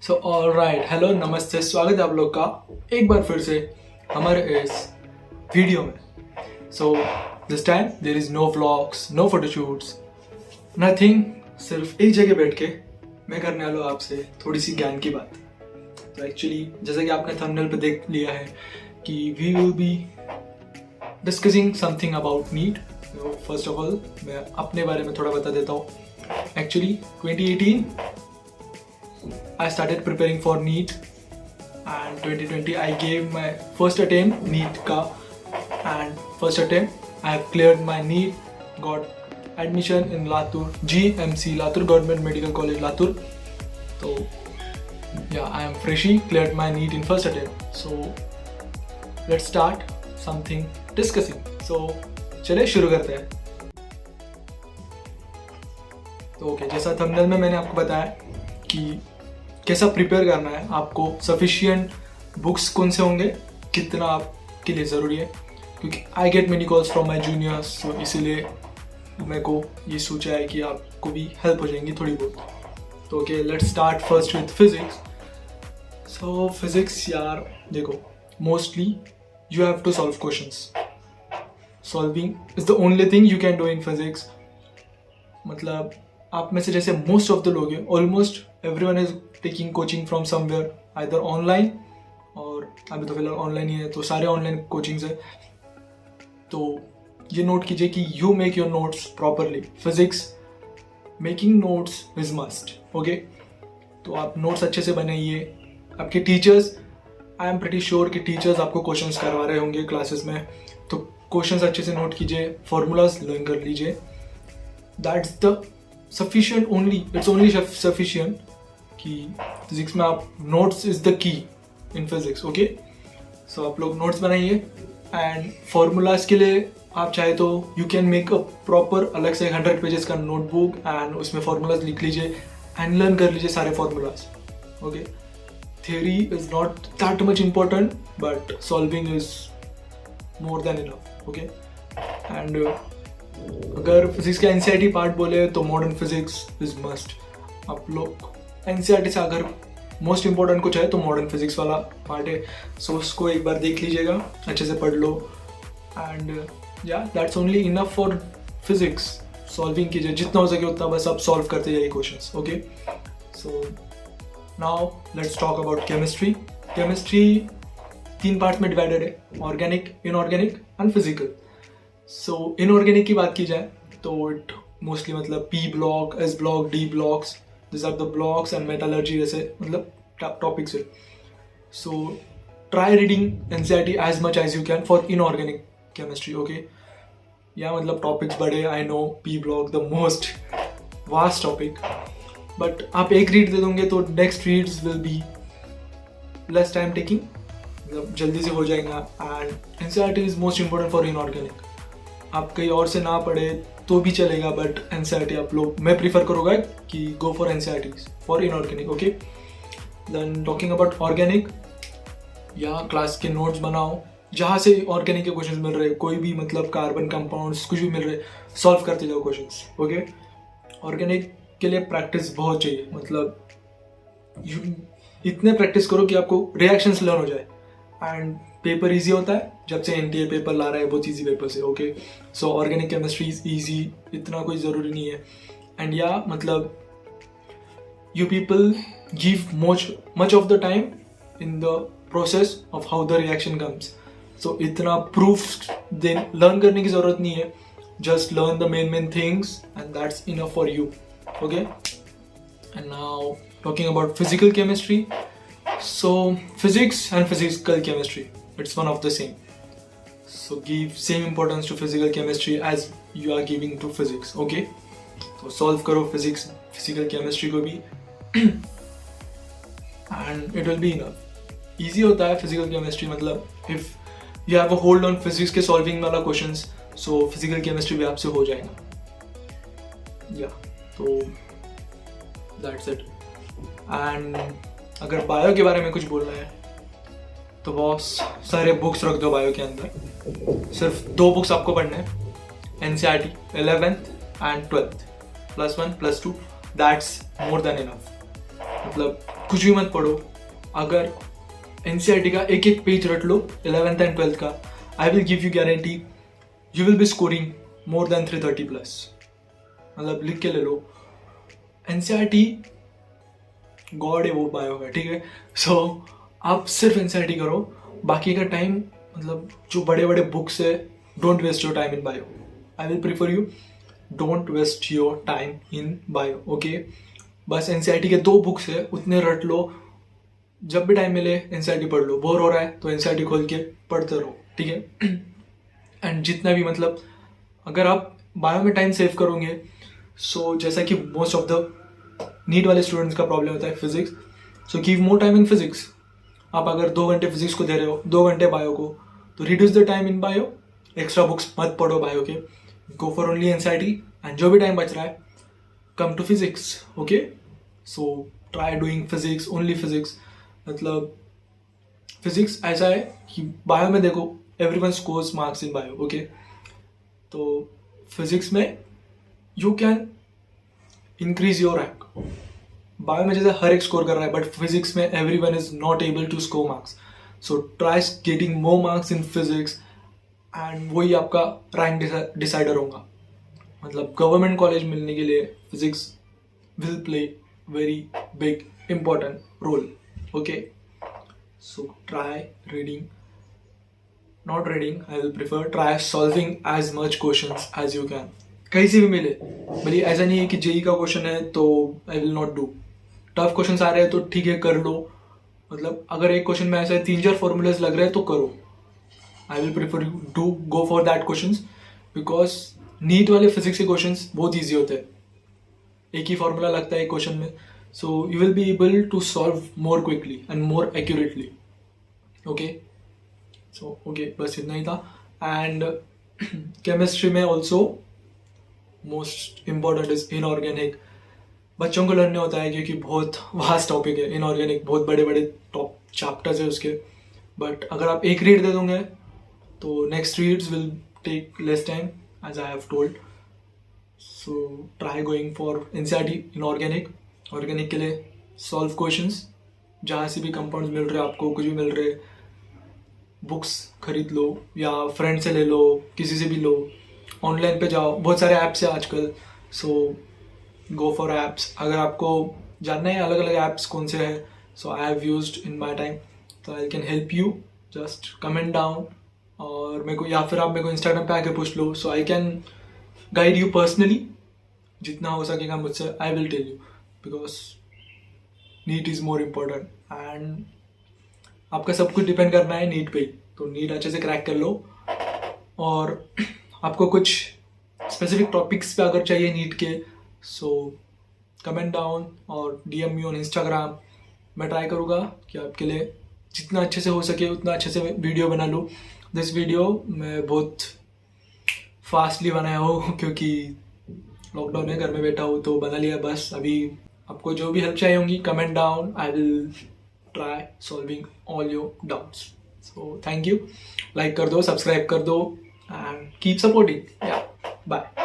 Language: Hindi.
सो ऑल राइट, हेलो, नमस्ते, स्वागत है आप लोग का एक बार फिर से हमारे इस वीडियो में। So this time there is no vlogs, no photoshoots, nothing. सिर्फ एक जगह बैठ के मैं करने वाला हूँ आपसे थोड़ी सी ज्ञान की बात। तो एक्चुअली जैसा कि आपने थंबनेल पे देख लिया है कि we will be discussing something about NEET. First of all मैं अपने बारे में थोड़ा बता देता हूँ। Actually 2018 I started preparing for NEET and 2020 I gave my first attempt NEET ka, and first attempt I have cleared my NEET, got admission in Latur GMC, Latur Government Medical College Latur. So yeah, I am freshie, cleared my NEET in first attempt. So let's start something discussing. So चलिए शुरू करते हैं। तो ओके, जैसा थंबनेल में मैंने आपको बताया कि कैसा प्रिपेयर करना है, आपको सफिशिएंट बुक्स कौन से होंगे, कितना आपके लिए ज़रूरी है, क्योंकि I get many calls from my juniors, तो इसीलिए मेरे को ये सोचा है कि आपको भी हेल्प हो जाएंगी थोड़ी बहुत। तो okay, let's start first with physics. So physics यार देखो, mostly you have to solve questions. Solving is the only thing you can do in physics. मतलब आप में से जैसे मोस्ट ऑफ द लोग हैं, almost everyone is taking coaching from somewhere, either online, और अभी तो फिलहाल ऑनलाइन ही है, तो सारे ऑनलाइन कोचिंग्स है। तो ये नोट कीजिए कि you make your notes properly. Physics making notes is must. Okay, तो आप नोट्स अच्छे से बनाइए। आपके teachers, I am pretty sure कि टीचर्स आपको क्वेश्चंस करवा रहे होंगे क्लासेस में, तो क्वेश्चंस अच्छे से नोट कीजिए, फॉर्मूलाज लर्न कर लीजिए। That's the sufficient only, it's only sufficient कि फिजिक्स में आप notes is the key in physics. Okay, सो आप लोग नोट्स बनाइए, एंड फॉर्मूलाज के लिए आप चाहे तो you can make a proper अलग से 100 पेजेस का नोटबुक, एंड उसमें फॉर्मूलाज लिख लीजिए एंड लर्न कर लीजिए सारे formulas. Okay, theory is not that much important, but solving is more than enough. Okay, and अगर फिजिक्स का एनसीईआरटी पार्ट बोले तो मॉडर्न फिजिक्स इज मस्ट। आप लोग एनसीईआरटी से अगर मोस्ट इंपॉर्टेंट कुछ है तो मॉडर्न फिजिक्स वाला पार्ट है, सो उसको एक बार देख लीजिएगा, अच्छे से पढ़ लो, एंड या that's only enough for physics. Solving कीजिए जितना हो सके उतना, बस आप सॉल्व करते जाइए questions. Okay, so now let's talk about chemistry. Chemistry 3 parts में डिवाइडेड है, organic, inorganic and physical. So inorganic की बात की जाए तो इट मोस्टली मतलब P block, S block, D blocks, this are the blocks, and metallurgy जैसे मतलब टॉपिक्स है। So try reading NCERT as much as you can for inorganic chemistry. Okay, या मतलब टॉपिक्स बड़े, I know P block the most vast topic, but आप एक रीड दे दोगे तो next reads will be less time taking, मतलब जल्दी से हो जाएगा। And NCERT is most important for inorganic. आप कहीं और से ना पढ़े तो भी चलेगा, बट एनसीईआरटी आप लोग, मैं प्रीफर करूँगा कि go for NCERT for inorganic. Okay, then talking about organic, या क्लास के नोट्स बनाओ, जहाँ से ऑर्गेनिक के क्वेश्चंस मिल रहे, कोई भी मतलब कार्बन कंपाउंड्स कुछ भी मिल रहे, सॉल्व करते जाओ क्वेश्चंस। ओके, ऑर्गेनिक के लिए प्रैक्टिस बहुत चाहिए, मतलब इतने प्रैक्टिस करो कि आपको रिएक्शंस लर्न हो जाए, एंड पेपर इजी होता है। जब से एनटीए पेपर ला रहा है बहुत इजी पेपर से। Okay, so organic chemistry is easy, इतना कोई ज़रूरी नहीं है। एंड या मतलब you people give much of the time in the process of how the reaction comes. So इतना प्रूफ लर्न करने की ज़रूरत नहीं है, just learn the main things and that's enough for you. Okay, and now talking about physical chemistry. So physics and physical chemistry, it's one of the same. So give same importance to physical chemistry as you are giving to physics. Okay, so solve करो physics, physical chemistry को भी and it will be enough. Easy होता है physical chemistry, मतलब if you have a hold on physics के solving वाला questions, so physical chemistry भी आपसे हो जाएगा। Yeah, तो दैट्स इट। एंड अगर बायो के बारे में कुछ बोलना है तो बहुत सारे बुक्स रख दो बायो के अंदर। सिर्फ 2 बुक्स आपको पढ़ने हैं, NCERT 11th and 12th, +1 +2, that's more than enough. मतलब कुछ भी मत पढ़ो, अगर NCERT का एक एक पेज रट लो 11th एंड 12th का, I will give you guarantee you will be scoring more than 330 plus. मतलब लिख के ले लो, NCERT गॉड है वो बायो का, ठीक है। सो आप सिर्फ NCERT करो, बाकी का टाइम मतलब जो बड़े बड़े बुक्स है, don't waste your time in bio. I will prefer you don't waste your time in bio, okay. बस NCERT के 2 बुक्स है, उतने रट लो, जब भी टाइम मिले NCERT पढ़ लो, बोर हो रहा है तो NCERT खोल के पढ़ते रहो, ठीक है। एंड जितना भी मतलब अगर आप बायो में टाइम सेव करोगे, सो जैसा कि मोस्ट ऑफ द नीट वाले स्टूडेंट्स का प्रॉब्लम होता है physics, so give more time in physics. आप अगर 2 घंटे फिजिक्स को दे रहे हो, 2 घंटे बायो को, तो reduce the time in bio, extra books मत पढ़ो बायो के, go for only NCERT, and जो भी टाइम बच रहा है come to physics, okay. So try doing physics, only physics. मतलब फिजिक्स ऐसा है कि बायो में देखो everyone scores marks in bio, okay. तो फिजिक्स में you can increase your rank. Bio में जैसे हर एक स्कोर कर रहा है, बट फिजिक्स में everyone is not able to score marks, so try getting more marks in physics, and वही आपका रैंक डिसाइडर होगा। मतलब गवर्नमेंट कॉलेज मिलने के लिए physics will play very big important role, okay. So try reading, not reading, I will prefer try solving as much questions as you can, कहीं से भी मिले। भले ऐसा नहीं है कि जेई का क्वेश्चन है तो I will not do, tough question आ रहे हैं तो ठीक है कर लो। मतलब अगर एक क्वेश्चन में ऐसा है 3-4 फॉर्मूलाज लग रहे हैं तो करो, I will prefer you do go for that question, because NEET वाले फिजिक्स के क्वेश्चन बहुत ईजी होते हैं, एक ही फॉर्मूला लगता है एक क्वेश्चन में, so you will be able to solve more quickly and more accurately, okay. So okay, बस इतना ही था। and chemistry में also most important is inorganic, बच्चों को लर्न होता है क्योंकि बहुत वास्ट टॉपिक है इनऑर्गेनिक, बहुत बड़े बड़े टॉप चैप्टर्स है उसके, बट अगर आप एक रीड दे दोगे तो next reads will take less time as I have told. So try going for NCERT inorganic. Organic के लिए सॉल्व क्वेश्चंस, जहाँ से भी कंपाउंड्स मिल रहे हैं आपको, कुछ भी मिल रहे, बुक्स खरीद लो या फ्रेंड से ले लो, किसी से भी लो, ऑनलाइन पे जाओ, बहुत सारे ऐप्स है आजकल, सो गो फॉर ऐप्स। अगर आपको जानना है अलग अलग ऐप्स कौन से हैं, so I have used in my time, तो I can help you, just comment down, और मेरे को या फिर आप मेरे को इंस्टाग्राम पे आके पूछ लो, so I can guide you personally, जितना हो सकेगा मुझसे I will tell you, because NEET is more important. And आपका सब कुछ डिपेंड करना है नीट पे ही, तो नीट अच्छे से क्रैक कर लो। और आपको कुछ स्पेसिफिक टॉपिक्स पे अगर चाहिए नीट के, सो कमेंट डाउन और DM मी ऑन इंस्टाग्राम। मैं ट्राई करूँगा कि आपके लिए जितना अच्छे से हो सके उतना अच्छे से वीडियो बना लूँ। दिस वीडियो मैं बहुत फास्टली बनाया हूँ क्योंकि लॉकडाउन में घर में बैठा हूँ तो बना लिया बस। अभी आपको जो भी हेल्प चाहिए होंगी comment down, I will try solving all your doubts. So thank you, like कर दो, सब्सक्राइब कर दो एंड कीप सपोर्टिंग। या बाय।